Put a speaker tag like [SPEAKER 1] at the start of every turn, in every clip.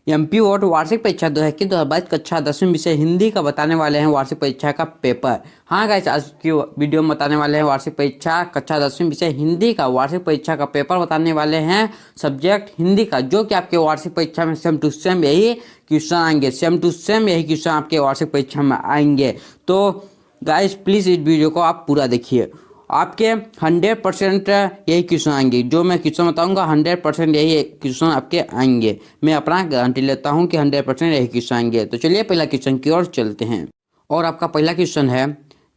[SPEAKER 1] MP board वार्षिक परीक्षा 2022 कक्षा 10वीं विषय हिंदी का बताने वाले हैं वार्षिक परीक्षा का पेपर। हाँ गाइस, आज की वीडियो में बताने वाले हैं वार्षिक परीक्षा कक्षा 10वीं विषय हिंदी का वार्षिक परीक्षा का पेपर बताने वाले हैं सब्जेक्ट हिंदी का, जो कि आपके वार्षिक परीक्षा में सेम टू सेम यही क्वेश्चन आएंगे। सेम टू सेम यही क्वेश्चन आपके वार्षिक परीक्षा में आएंगे। तो गाइस प्लीज़ इस वीडियो को आप पूरा देखिए। आपके 100% यही क्वेश्चन आएंगे। जो मैं क्वेश्चन बताऊंगा 100% यही क्वेश्चन आपके आएंगे। मैं अपना गारंटी लेता हूं कि 100% यही क्वेश्चन आएंगे। तो चलिए पहला क्वेश्चन की ओर चलते हैं। और आपका पहला क्वेश्चन है,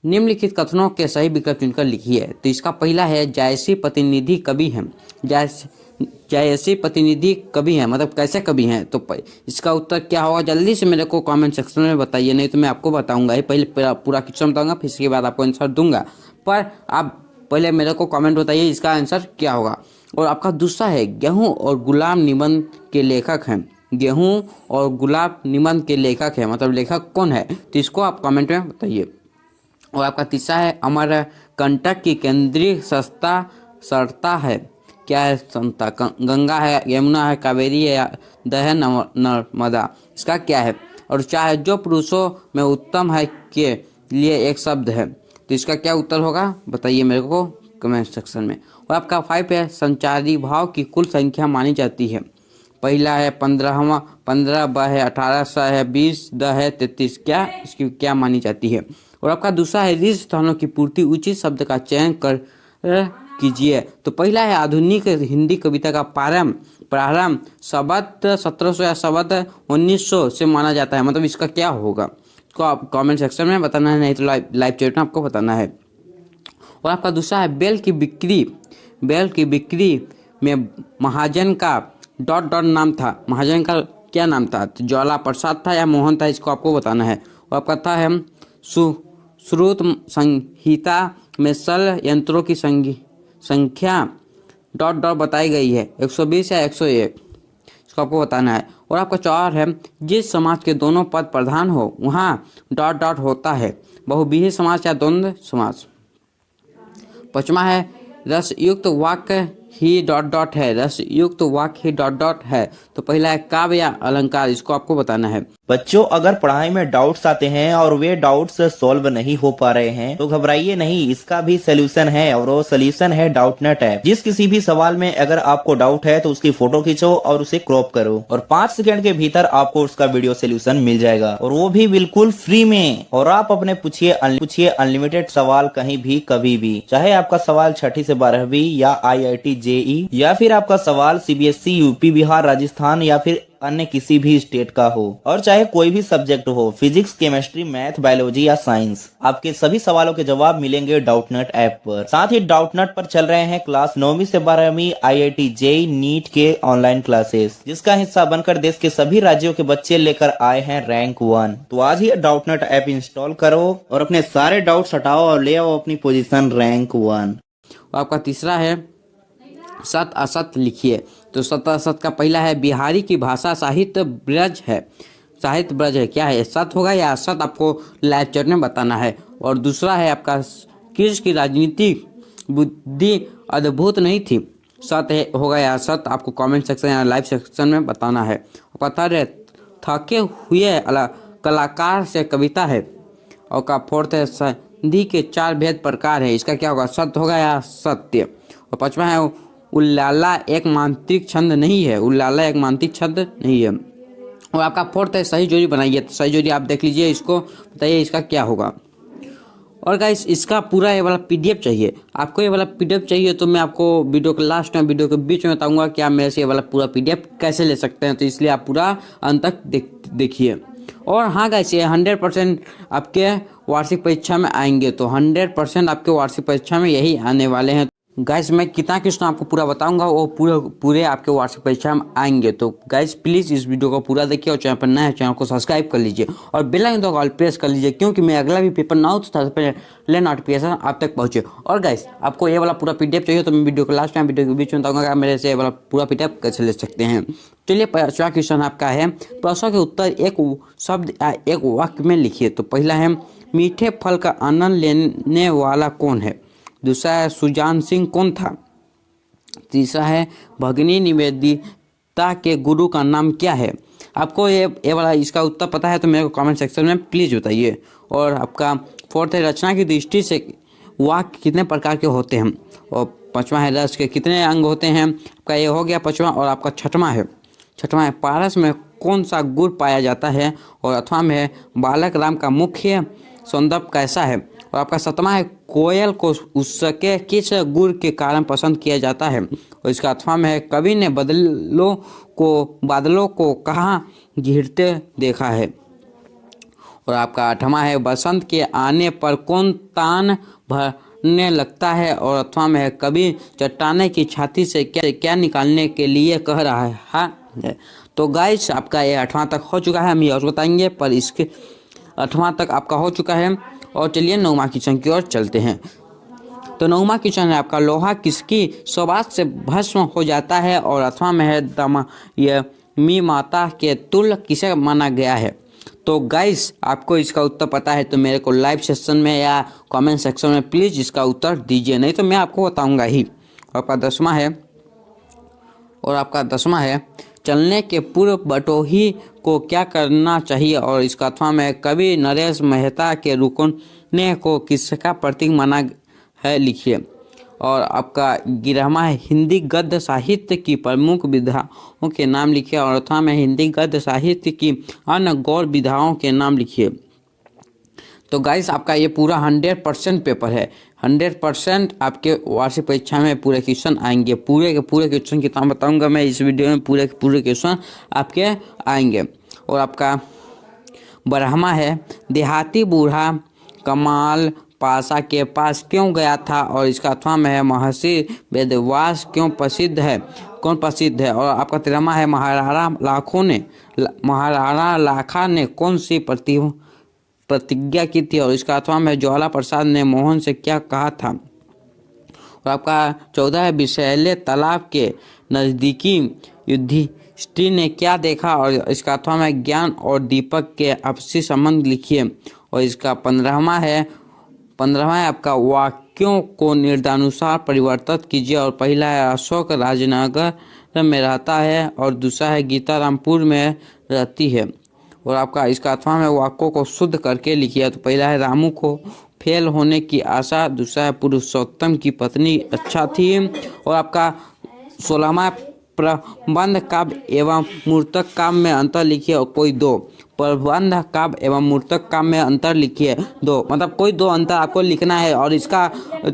[SPEAKER 1] निम्नलिखित कथनों के सही विकल्प चुनकर लिखिए। तो इसका पहला है, जायसी प्रतिनिधि कवि हैं। जायसी प्रतिनिधि कवि हैं मतलब कैसे कवि हैं? तो इसका उत्तर क्या होगा? जल्दी से मेरे को कमेंट सेक्शन में बताइए, नहीं तो मैं आपको बताऊंगा। ये पहले पूरा क्वेश्चन बताऊंगा, फिर इसके बाद आपको आंसर दूंगा। पर आप पहले मेरे को कमेंट बताइए इसका आंसर क्या होगा। और आपका दूसरा है, गेहूं और गुलाब निबंध के लेखक हैं। गेहूं और गुलाब निबंध के लेखक हैं मतलब लेखक कौन है? तो इसको आप कमेंट में बताइए। और आपका तीसरा है, अमरकंटक की केंद्रीय सरता है। क्या है संता? गंगा है, यमुना है, कावेरी है, दह नर्मदा। इसका क्या है? और चाहे जो पुरुषों में उत्तम है के लिए एक शब्द है। तो इसका क्या उत्तर होगा बताइए मेरे को कमेंट सेक्शन में। और आपका 5 है, संचारी भाव की कुल संख्या मानी जाती है। पहला है 15 ब है 18 स है 20 द है 33। क्या इसकी क्या मानी जाती है? और आपका दूसरा है, रिक्त स्थानों की पूर्ति उचित शब्द का चयन कर कीजिए। तो पहला है, आधुनिक हिंदी कविता का प्रारंभ शब्द 1700 या शब्द 1900 से माना जाता है। मतलब इसका क्या होगा इसको आप कमेंट सेक्शन में बताना है, नहीं तो लाइव चैट में आपको बताना है। और आपका दूसरा है, बेल की बिक्री में महाजन का ... नाम था। महाजन का क्या नाम था? तो ज्वाला प्रसाद था या मोहन था? इसको आपको बताना है। और आपका था है, श्रुत संहिता में सल यंत्रों की संख्या ... बताई गई है, 120 या 101। इसको आपको बताना है। और आपका चौथा है, जिस समाज के दोनों पद प्रधान हो वहाँ ... होता है, बहुव्रीहि समाज या द्वंद्व समाज। पांचवा है, रसयुक्त वाक्य ही ... है। रसयुक्त वाक्य ही ... है। तो पहला है, काव्य या अलंकार। इसको आपको बताना है।
[SPEAKER 2] बच्चों, अगर पढ़ाई में डाउट्स आते हैं और वे डाउट्स सॉल्व नहीं हो पा रहे हैं तो घबराइए नहीं, इसका भी सोल्यूशन है। और वो सोल्यूशन है डाउटनेट ऐप। जिस किसी भी सवाल में अगर आपको डाउट है तो उसकी फोटो खींचो और उसे क्रॉप करो और 5 सेकंड के भीतर आपको उसका वीडियो सोल्यूशन मिल जाएगा, और वो भी बिल्कुल फ्री में। और आप अपने पूछिए अनलिमिटेड सवाल कहीं भी कभी भी, चाहे आपका सवाल 6ठी से 12वीं या IIT JEE या फिर आपका सवाल CBSE यूपी बिहार राजस्थान या फिर अन्य किसी भी स्टेट का हो, और चाहे कोई भी सब्जेक्ट हो, फिजिक्स, केमिस्ट्री, मैथ, बायोलॉजी या साइंस, आपके सभी सवालों के जवाब मिलेंगे डाउटनेट ऐप पर। साथ ही डाउटनेट पर चल रहे हैं क्लास 9वीं से 12वीं IIT JEE नीट के ऑनलाइन क्लासेस, जिसका हिस्सा बनकर देश के सभी राज्यों के बच्चे लेकर आए हैं रैंक 1। तो आज ही डाउटनेट ऐप इंस्टॉल करो और अपने सारे डाउट्स हटाओ और ले आओ अपनी पोजीशन रैंक 1।
[SPEAKER 1] आपका तीसरा है, सत असत लिखिए। तो सत असत का पहला है, बिहारी की भाषा साहित्य ब्रज है। साहित्य ब्रज है, क्या है? सत होगा या असत? आपको लाइव चैट में बताना है। और दूसरा है आपका, कृष्ण की राजनीतिक बुद्धि अद्भुत नहीं थी। सत होगा या असत? आपको कमेंट सेक्शन या लाइव सेक्शन में बताना है। पता है, थके हुए कलाकार से कविता है। और का फोर्थ है, संधि के 4 भेद प्रकार है। इसका क्या होगा? सत्य होगा या सत्य? और पांचवा है, उल्लाला एक मांत्रिक छंद नहीं है। उल्लाला एक मांत्रिक छंद नहीं है। और आपका फोर्थ है, सही जोड़ी बनाइए। तो सही जोड़ी आप देख लीजिए, इसको बताइए इसका क्या होगा। और गाइस, इसका पूरा ये वाला PDF चाहिए। आपको ये वाला PDF चाहिए तो मैं आपको वीडियो के लास्ट में, वीडियो के बीच में बताऊंगा कि आप मेरे से ये वाला पूरा PDF कैसे ले सकते हैं। तो इसलिए आप पूरा अंत तक देखिए। और हाँ गाइस, ये 100% आपके वार्षिक परीक्षा में आएंगे। तो 100% आपके वार्षिक परीक्षा में यही आने वाले हैं। गाइस, मैं कितना क्वेश्चन आपको पूरा बताऊंगा वो पूरे आपके वार्षिक परीक्षा में आएंगे। तो गाइस प्लीज़ इस वीडियो को पूरा देखिए, और चैनल पर नया है चैनल को सब्सक्राइब कर लीजिए और बेल आइकन को ऑल प्रेस कर लीजिए, क्योंकि मैं अगला भी पेपर ना हो तो सबसे पहले नोटिफिकेशन आप तक पहुंचे। और गाइस, आपको ये वाला पूरा PDF चाहिए तो मैं वीडियो के लास्ट में, वीडियो के बीच में बताऊंगा कि मेरे से ये वाला पूरा PDF कैसे ले सकते हैं। चलिए, पहला क्वेश्चन आपका है, प्रश्न के उत्तर एक शब्द या एक वाक्य में लिखिए। तो पहला है, मीठे फल का आनंद लेने वाला कौन है? दूसरा है, सुजान सिंह कौन था? तीसरा है, भगिनी निवेदिता के गुरु का नाम क्या है? आपको ये वाला इसका उत्तर पता है तो मेरे को कमेंट सेक्शन में प्लीज़ बताइए। और आपका फोर्थ है रचना की दृष्टि से वाक्य कितने प्रकार के होते हैं, और पाँचवा है रस के कितने अंग होते हैं। आपका ये हो गया पाँचवा। और आपका छठवां है पारस में कौन सा गुण पाया जाता है, और अथवा में है बालक राम का मुख्य सौंदर्य कैसा है। और आपका सतवां है कोयल को उसके किस गुण के कारण पसंद किया जाता है। और इसका अथवा में है कवि ने बादलों को कहाँ घिरते देखा है। और आपका आठवां है बसंत के आने पर कौन तान भरने लगता है। और अथवा में है कवि चट्टाने की छाती से क्या निकालने के लिए कह रहा है। हाँ, तो गाइस आपका ये 8वां तक हो चुका है, हम ये और बताएंगे, पर इसके 8वां तक आपका हो चुका है। और चलिए 9वां क्वेश्चन की ओर चलते हैं। तो 9वां क्वेश्चन है आपका लोहा किसकी सौगात से भस्म हो जाता है। और अथवा में है यह मी माता के तुल्य किसे माना गया है। तो गाइस आपको इसका उत्तर पता है तो मेरे को लाइव सेशन में या कमेंट सेक्शन में प्लीज़ इसका उत्तर दीजिए, नहीं तो मैं आपको बताऊंगा ही। आपका 10वां है चलने के पूर्व बटोही को क्या करना चाहिए। और इसका अथवा में कवि नरेश मेहता के रुकने को किसका प्रतीक माना है, लिखिए। और आपका 11वां है हिंदी गद्य साहित्य की प्रमुख विधाओं के नाम लिखिए। और अथवा में हिंदी गद्य साहित्य की अन्य गौर विधाओं के नाम लिखिए। तो गाइस आपका ये पूरा 100% पेपर है, 100% आपके वार्षिक परीक्षा में पूरे क्वेश्चन आएंगे। पूरे के पूरे क्वेश्चन कितना बताऊंगा मैं इस वीडियो में, पूरे के पूरे क्वेश्चन आपके आएंगे। और आपका 12वां है देहाती बूढ़ा कमाल पाशा के पास क्यों गया था। और इसका अथवा में है महर्षि वेदव्यास कौन प्रसिद्ध है। और आपका 13वां है महाराणा लाखा ने कौन सी प्रतिज्ञा की थी। और इसका अथवा में ज्वाला प्रसाद ने मोहन से क्या कहा था। और आपका 14 है विषैले तालाब के नज़दीकी युधिष्ठिर ने क्या देखा। और इसका अथवा में ज्ञान और दीपक के आपसी संबंध लिखिए। और इसका 15वां है आपका वाक्यों को निर्देशानुसार परिवर्तित कीजिए। और पहला है अशोक राजनगर में रहता है, और दूसरा है गीता रामपुर में रहती है। और आपका इसका अथवा में वाक्यों को शुद्ध करके लिखिए। तो पहला है रामू को फेल होने की आशा, दूसरा है पुरुषोत्तम की पत्नी अच्छा थी। और आपका 16वां प्रबंध काव्य एवं मूर्तक काव्य में अंतर लिखिए। और कोई दो प्रबंध काव्य एवं मूर्तक काव्य में अंतर लिखिए, दो मतलब कोई दो अंतर आपको लिखना है। और इसका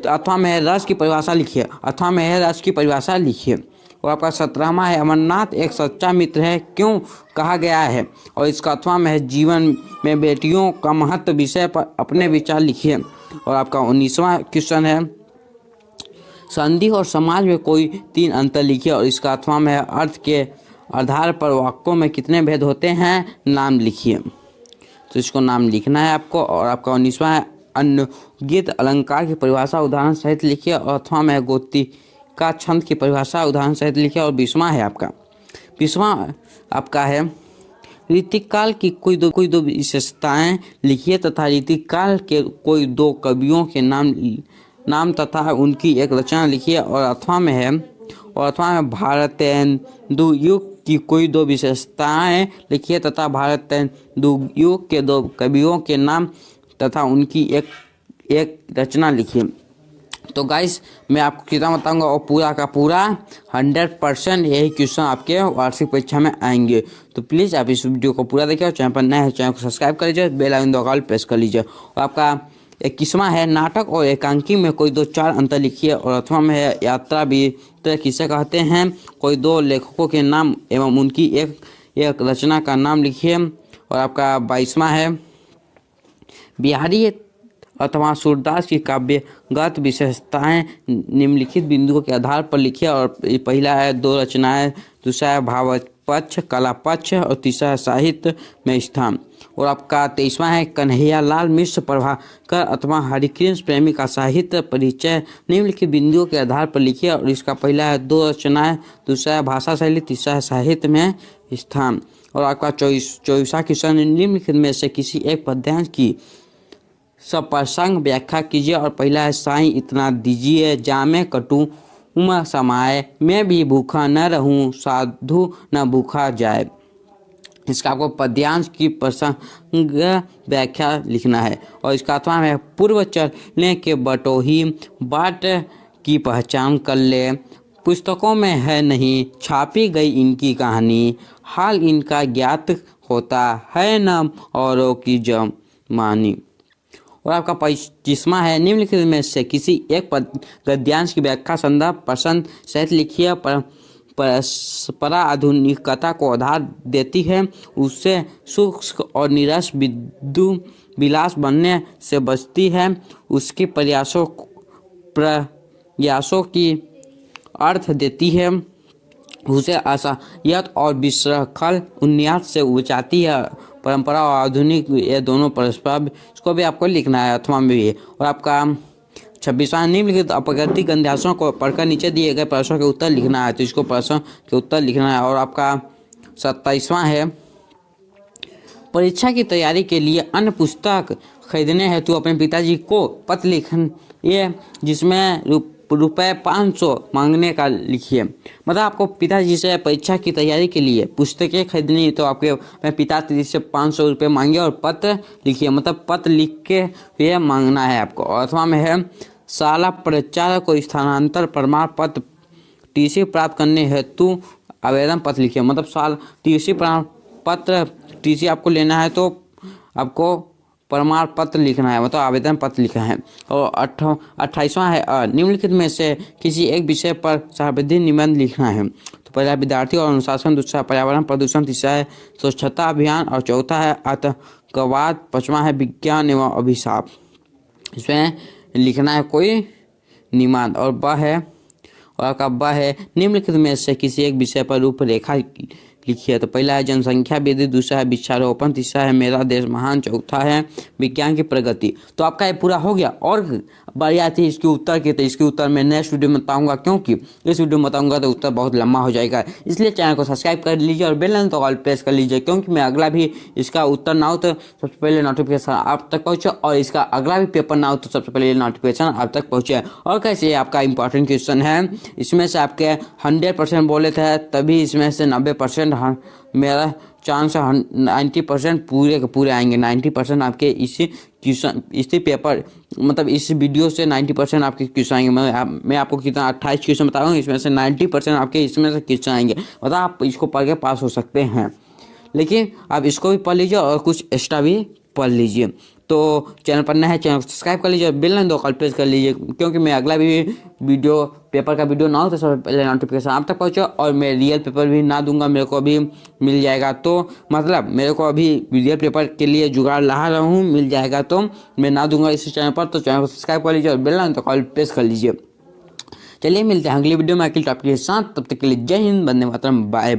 [SPEAKER 1] अथवा में है रस की परिभाषा लिखिए, अथवा में है रस की परिभाषा लिखिए। और आपका 17वां है अमरनाथ एक सच्चा मित्र है क्यों कहा गया है। और इसका अथवा में है जीवन में बेटियों का महत्व विषय पर अपने विचार लिखिए। और आपका 19वां क्वेश्चन है संधि और समाज में कोई 3 अंतर लिखिए। और इसका अथवा में है अर्थ के आधार पर वाक्यों में कितने भेद होते हैं, नाम लिखिए। तो इसको नाम लिखना है आपको। और आपका 19वां है अनुगीत अलंकार की परिभाषा उदाहरण सहित लिखिए। और अथवा में गोती का छंद की परिभाषा उदाहरण सहित लिखिए। और 20वां है आपका है रीतिकाल की कोई दो विशेषताएं लिखिए तथा रीतिकाल के कोई 2 कवियों के नाम तथा उनकी एक रचना लिखिए। और अथवा में भारतेंदु युग की कोई 2 विशेषताएं लिखिए तथा भारतेंदु युग के 2 कवियों के नाम तथा उनकी एक रचना लिखिए। तो गाइस मैं आपको कितना बताऊंगा, और पूरा का पूरा 100% यही क्वेश्चन आपके वार्षिक परीक्षा में आएंगे। तो प्लीज़ आप इस वीडियो को पूरा देखिए, और चैनल पर नए हैं चैनल को सब्सक्राइब कर लीजिए, बेल आइकन दबाकर प्रेस कर लीजिए। और आपका 21वां है नाटक और एकांकी में कोई 2-4 अंतर लिखिए। और अथवा में है यात्रा भी तो किसे कहते हैं, कोई 2 लेखकों के नाम एवं उनकी एक रचना का नाम लिखिए। और आपका 22वां है बिहारी अथवा सूरदास की काव्यगत विशेषताएं निम्नलिखित बिंदुओं के आधार पर लिखिए। और पहला है 2 रचनाएं, दूसरा है भाव पक्ष कला पक्ष, और तीसरा है साहित्य में स्थान। और आपका 23वां है कन्हैयालाल मिश्र प्रभाकर अथवा हरिकृष्ण प्रेमी का साहित्य परिचय निम्नलिखित बिंदुओं के आधार पर लिखिए। और इसका पहला है 2 रचनाएं, दूसरा है भाषा शैली, तीसरा है साहित्य में स्थान। और आपका 24वां क्वेश्चन निम्नलिखित में से किसी एक पद्यांश की सप्रसंग व्याख्या कीजिए। और पहला है साईं इतना दीजिए जामे कटू समाए, मैं भी भूखा न रहूं साधु न भूखा जाए। इसका आपको पद्यांश की प्रसंग व्याख्या लिखना है। और इसका अथवा है पूर्व चलने के बटोही बाट की पहचान कर ले, पुस्तकों में है नहीं छापी गई इनकी कहानी, हाल इनका ज्ञात होता है न औरों की जमानी। और आपका 25वां है निम्नलिखित में से किसी एक गद्यांश की व्याख्या संदर्भ प्रसंग सहित लिखिए परस्परा आधुनिकता को आधार देती है, उससे शुष्क और निरस विद्यु विलास बनने से बचती है, उसके प्रयासों की अर्थ देती है, उसे आशायत और विश्रखल उन्यास से बचाती है। परंपरा और आधुनिक ये दोनों परस्पर, इसको भी आपको लिखना है अथवा में भी। और आपका 26वां निम्नलिखित अपकृतिक गद्यांशों को पढ़कर नीचे दिए गए प्रश्नों के उत्तर लिखना है, तो इसको प्रश्नों के उत्तर लिखना है। और आपका 27वां है परीक्षा की तैयारी के लिए अन्य पुस्तक खरीदने हेतु अपने पिताजी को पत्र लिखिए जिसमें रुपये 500 मांगने का लिखिए। मतलब आपको पिताजी से परीक्षा की तैयारी के लिए पुस्तकें खरीदनी तो अपने पिताजी से 500 रुपये मांगिए और पत्र लिखिए, मतलब पत्र लिख के ये मांगना है आपको। और अथवा में है शाला प्राचार्य को स्थानांतर प्रमाण पत्र टीसी प्राप्त करने हेतु आवेदन पत्र लिखिए, मतलब साल टीसी प्रमाण पत्र टीसी आपको लेना है तो आपको प्रमाण पत्र लिखना है, मतलब आवेदन पत्र लिखना है। और 28वां है निम्नलिखित में से किसी एक विषय पर सार्वजनिक निबंध लिखना है, तो पहला विद्यार्थी और अनुशासन, दूसरा पर्यावरण प्रदूषण, तीसरा है स्वच्छता अभियान और चौथा है आतंकवाद, 5वां है विज्ञान एवं अभिशाप। इसमें लिखना है कोई निबंध। और ब है और आपका ब है निम्नलिखित में से किसी एक विषय पर रूपरेखा लिखिए, तो पहला है जनसंख्या वृद्धि, दूसरा है वृक्षारोपण, तीसरा है मेरा देश महान, चौथा है विज्ञान की प्रगति। तो आपका ये पूरा हो गया। और बारी आती है इसके उत्तर की, तो इसके उत्तर मैं नेक्स्ट वीडियो में बताऊंगा, क्योंकि इस वीडियो में बताऊंगा तो उत्तर बहुत लंबा हो जाएगा। इसलिए चैनल को सब्सक्राइब कर लीजिए और बेल आइकन तो ऑल प्रेस कर लीजिए, क्योंकि मैं अगला भी इसका उत्तर ना हो तो सबसे पहले नोटिफिकेशन आप तक पहुँचे, और इसका अगला भी पेपर ना हो तो सबसे पहले नोटिफिकेशन आप तक पहुँचे। और कैसे आपका इंपॉर्टेंट क्वेश्चन है, इसमें से आपके 100% बोले थे, तभी इसमें से 90% मेरा चांस है 90% पूरे के पूरे आएंगे। 90% आपके इसी क्वेश्चन इसी पेपर मतलब इस वीडियो से 90% आपके क्वेश्चन आएंगे। मैं आपको कितना 28 क्वेश्चन बता रहा हूँ, इसमें से 90% आपके इसमें से क्वेश्चन आएंगे। मतलब आप इसको पढ़ के पास हो सकते हैं, लेकिन आप इसको भी पढ़ लीजिए और कुछ एक्स्ट्रा भी पढ़ लीजिए। तो चैनल पर नया है, चैनल को सब्सक्राइब कर लीजिए, बेल आइकन कॉल प्रेस कर लीजिए, क्योंकि मैं अगला भी वीडियो पेपर का वीडियो ना हो तो सबसे पहले नोटिफिकेशन आप तक पहुँचे। और मैं रियल पेपर भी ना दूंगा, मेरे को अभी मिल जाएगा, तो मतलब मेरे को अभी रियल पेपर के लिए जुगाड़ ला रहा हूँ, मिल जाएगा तो मैं ना दूंगा इस चैनल पर। तो चैनल को सब्सक्राइब कर लीजिए और बेल आइकन कॉल प्रेस कर लीजिए। चलिए मिलते हैं अगली वीडियो में अगले टॉपिक के साथ, तब तक के लिए जय हिंद, वंदे मातरम, बाय।